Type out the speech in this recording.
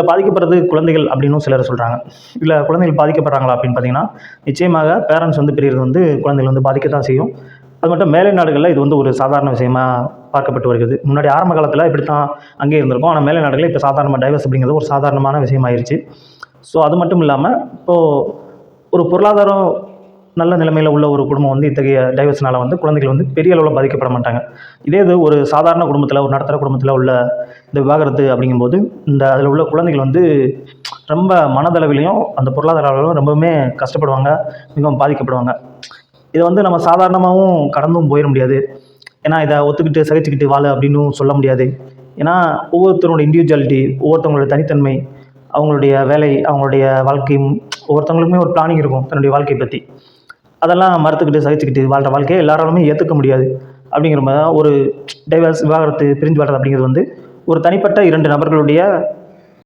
பாதிக்கப்படுறது குழந்தைகள் அப்படின்னும் சிலர் சொல்கிறாங்க. இல்லை குழந்தைகள் பாதிக்கப்படுறாங்களா அப்படின்னு பார்த்தீங்கன்னா, நிச்சயமாக பேரண்ட்ஸ் வந்து பிரியறது வந்து குழந்தைகள் வந்து பாதிக்க தான் செய்யும். அது மட்டும் மேலை நாடுகளில் இது வந்து ஒரு சாதாரண விஷயமா பார்க்கப்பட்டு வருகிறது. முன்னாடி ஆரம்ப காலத்தில் இப்படித்தான் அங்கேயே இருந்திருக்கும். ஆனால் மேலை நாடுகளில் இப்போ சாதாரணமாக டைவர்ஸ் அப்படிங்கிறது ஒரு சாதாரணமான விஷயமாயிருச்சு. ஸோ அது மட்டும் இல்லாமல் இப்போது ஒரு பொருளாதாரம் நல்ல நிலைமையில் உள்ள ஒரு குடும்பம் வந்து இத்தகைய டைவர்ஸ்னால வந்து குழந்தைகள் வந்து பெரிய அளவில் பாதிக்கப்பட மாட்டாங்க. இதே இது ஒரு சாதாரண குடும்பத்தில், ஒரு நடுத்தர குடும்பத்தில் உள்ள இந்த விவாகரத்து அப்படிங்கும்போது, இந்த அதில் உள்ள குழந்தைகள் வந்து ரொம்ப மனதளவிலையும் அந்த பொருளாதார அளவிலும் ரொம்பவுமே கஷ்டப்படுவாங்க, மிகவும் பாதிக்கப்படுவாங்க. இதை வந்து நம்ம சாதாரணமாகவும் கடந்தும் போயிட முடியாது. ஏன்னா இதை ஒத்துக்கிட்டு சகிச்சுக்கிட்டு வாழ அப்படின்னும் சொல்ல முடியாது. ஏன்னா ஒவ்வொருத்தரோட இண்டிவிஜுவாலிட்டி, ஒவ்வொருத்தவங்களோட தனித்தன்மை, அவங்களுடைய வேலை, அவங்களுடைய வாழ்க்கையும் ஒவ்வொருத்தவங்களுக்குமே ஒரு பிளானிங் இருக்கும் தன்னுடைய வாழ்க்கையை பற்றி. அதெல்லாம் மறுத்துக்கிட்டு சகிச்சுக்கிட்டு வாழ்கிற வாழ்க்கையை எல்லாராலுமே ஏற்றுக்க முடியாது. அப்படிங்கிற மாதிரி தான் ஒரு டைவர்ஸ், விவாகரத்து, பிரிஞ்சு வாழ்றது அப்படிங்கிறது வந்து ஒரு தனிப்பட்ட 2 நபர்களுடைய